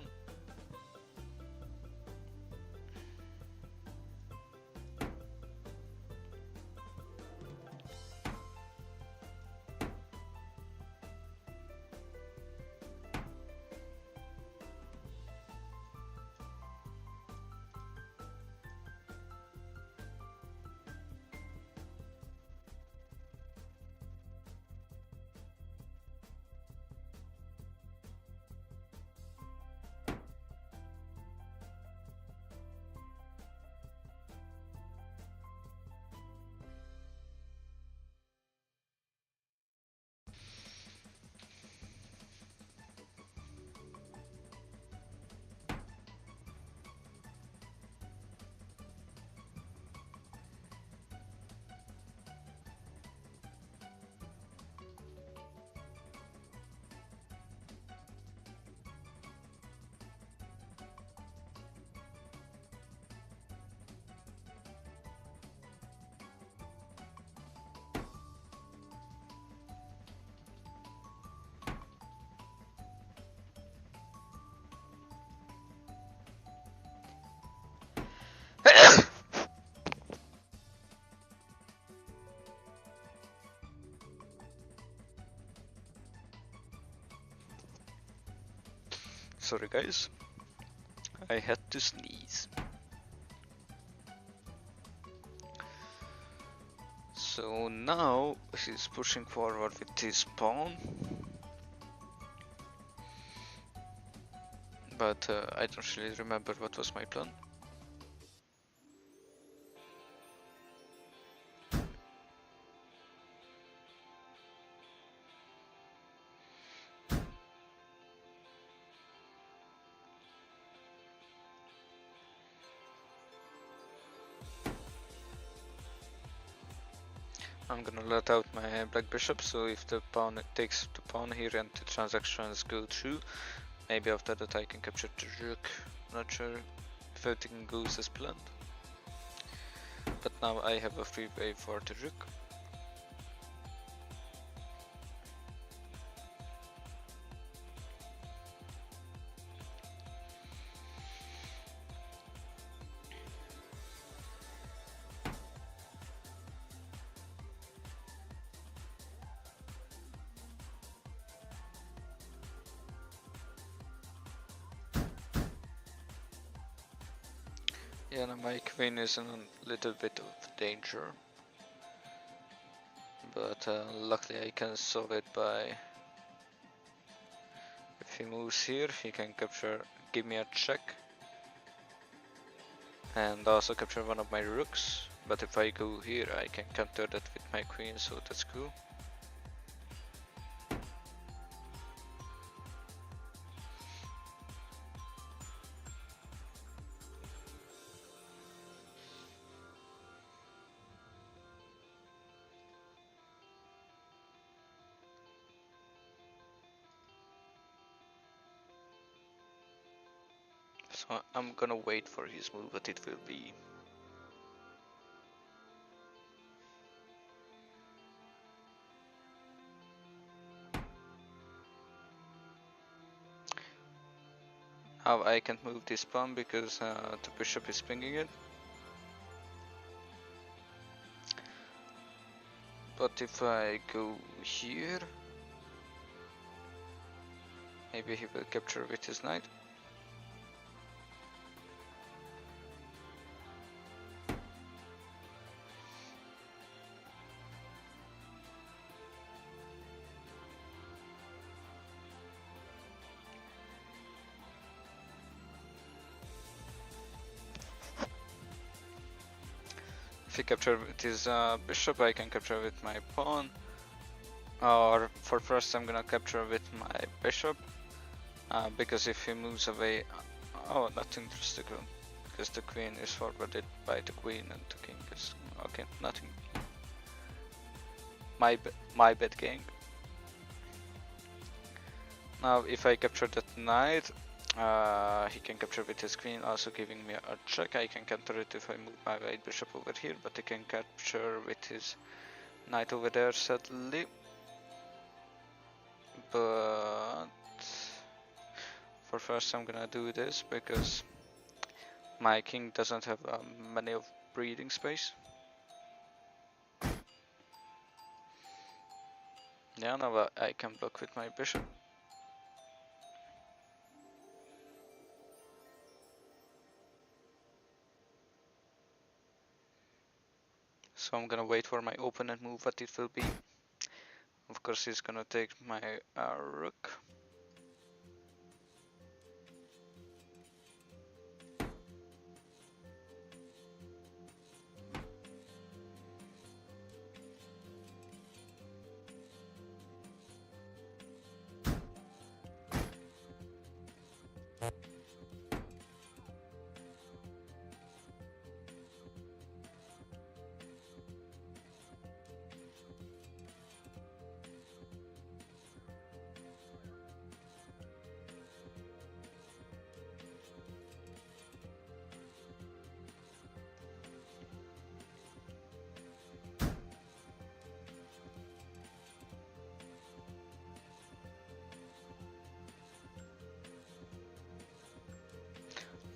Sorry guys, I had to sneeze. So now he's pushing forward with his pawn, but I don't really remember what was my plan. I'm gonna let out my black bishop, so if the pawn takes the pawn here and the transactions go through, maybe after that I can capture the rook. Not sure if everything goes as planned. But now I have a free way for the rook. Yeah, now my queen is in a little bit of danger. But luckily I can solve it by... If he moves here, he can capture, give me a check. And also capture one of my rooks. But if I go here, I can counter that with my queen, so that's cool. So I'm gonna wait for his move, but it will be. Now I can't move this pawn because the bishop is pinging it. But if I go here, maybe he will capture with his knight. If he captures with his bishop, I can capture with my pawn. Or for first I'm gonna capture with my bishop. Because if he moves away... Oh, nothing interesting. Because the queen is forwarded by the queen and the king is... Okay, nothing. My bad, gang. Now if I capture that knight, he can capture with his queen, also giving me a check. I can counter it if I move my white bishop over here, but he can capture with his knight over there, sadly. But for first I'm gonna do this because my king doesn't have many of breathing space. Yeah, now I can block with my bishop. So I'm gonna wait for my opponent move, what it will be. Of course he's gonna take my rook.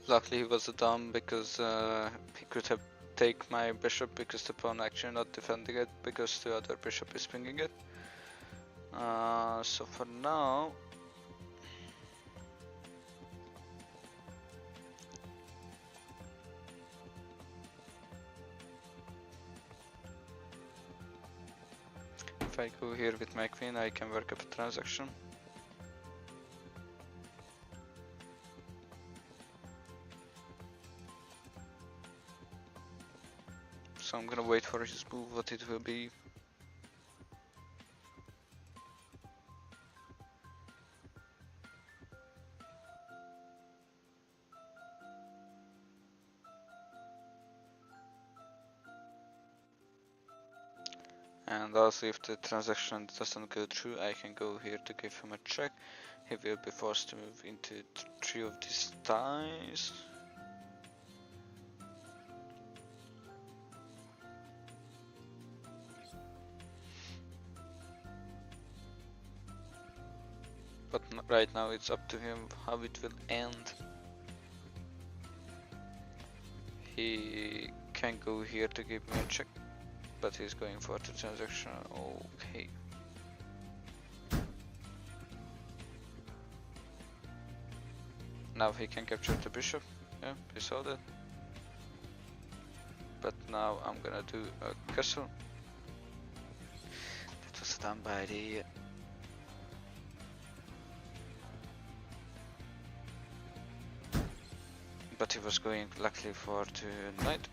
Luckily he was dumb because he could have taken my bishop because the pawn actually not defending it because the other bishop is pinging it. So for now if I go here with my queen, I can work up a transaction. So I'm gonna wait for his move, what it will be. And also if the transaction doesn't go through, I can go here to give him a check. He will be forced to move into 3 of these ties. But right now it's up to him how it will end. He can go here to give me a check, but he's going for the transaction. Okay. Now he can capture the bishop. Yeah, we saw that. But now I'm gonna do a castle. That was done by the but he was going luckily for the knight.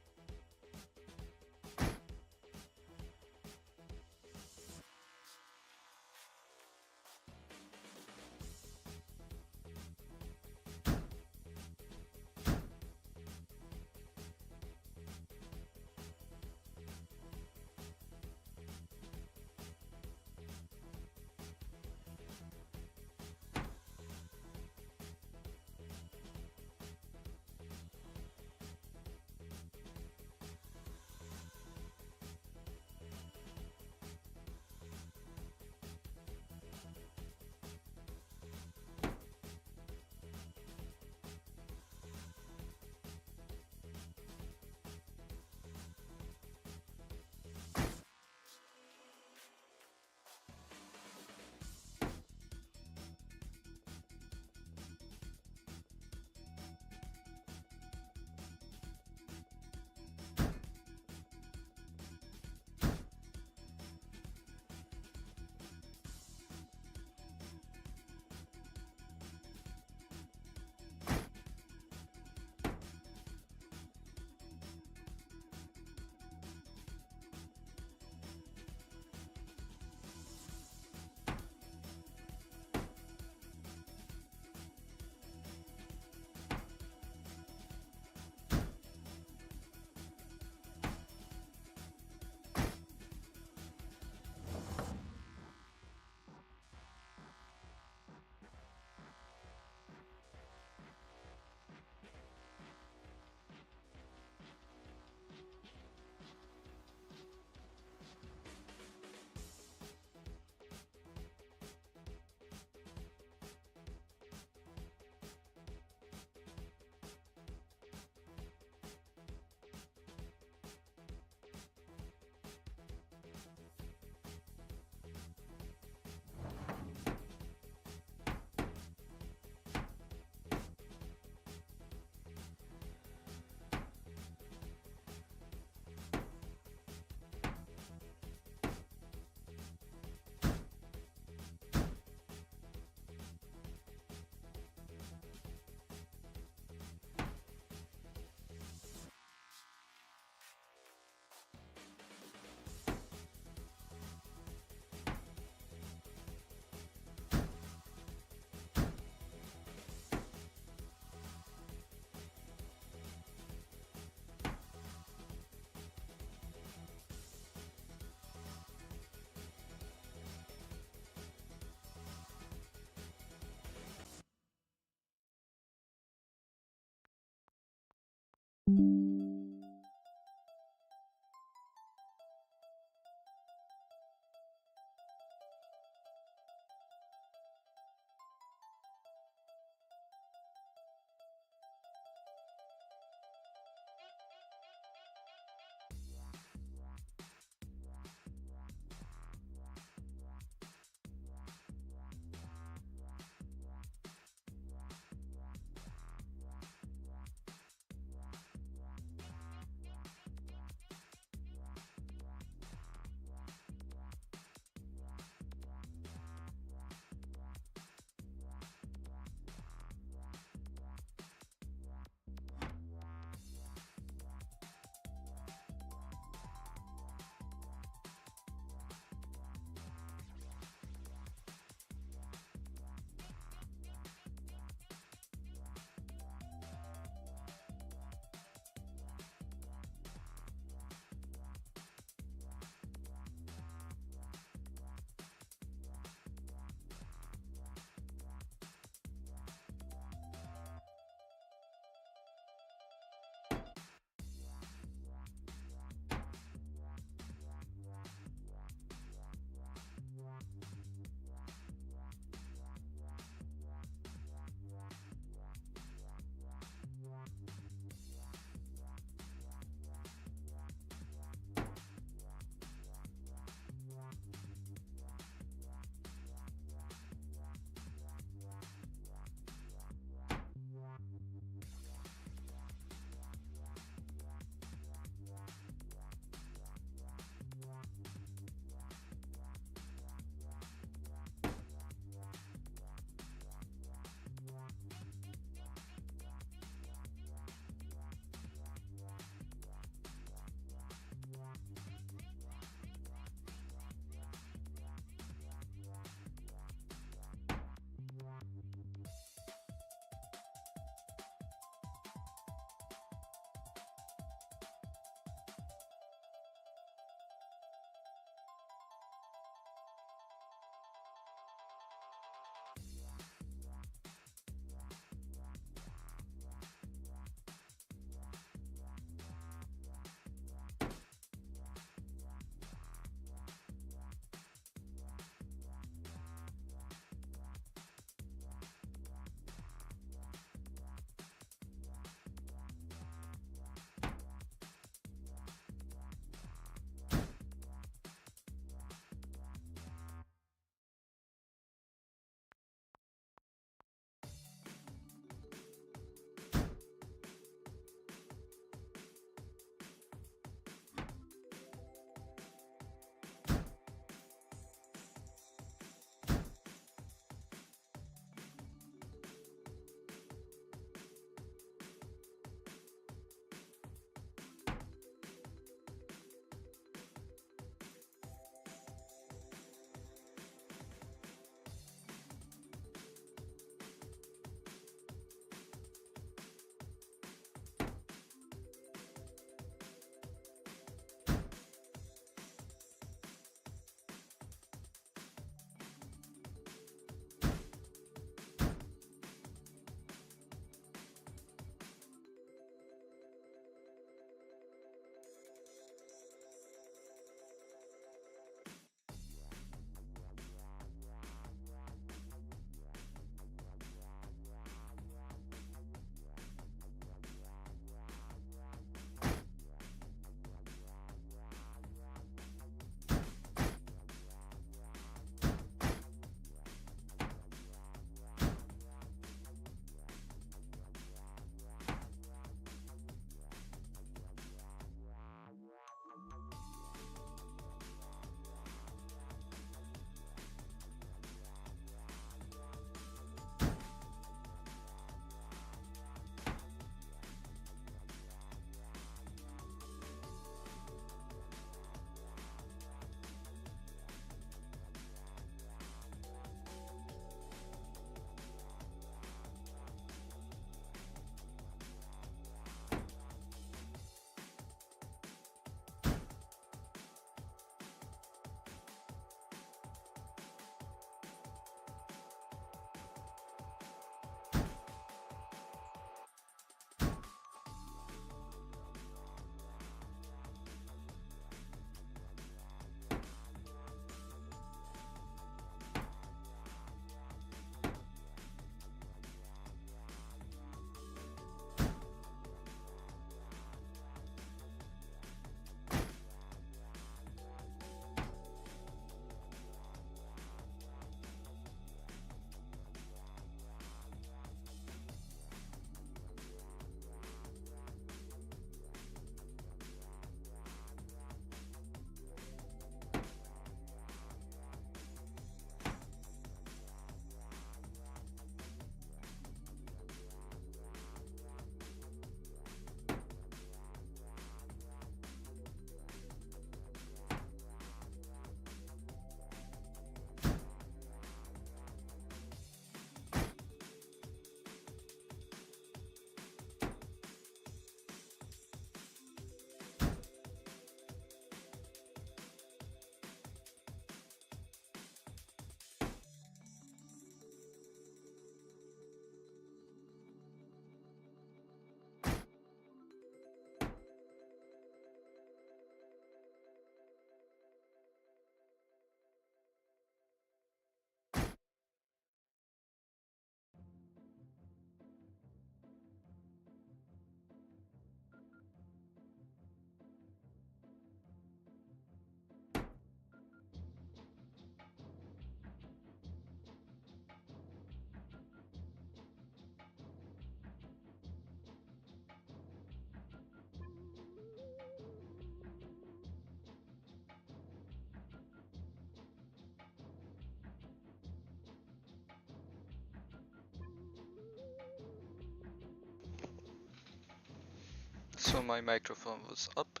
So my microphone was up.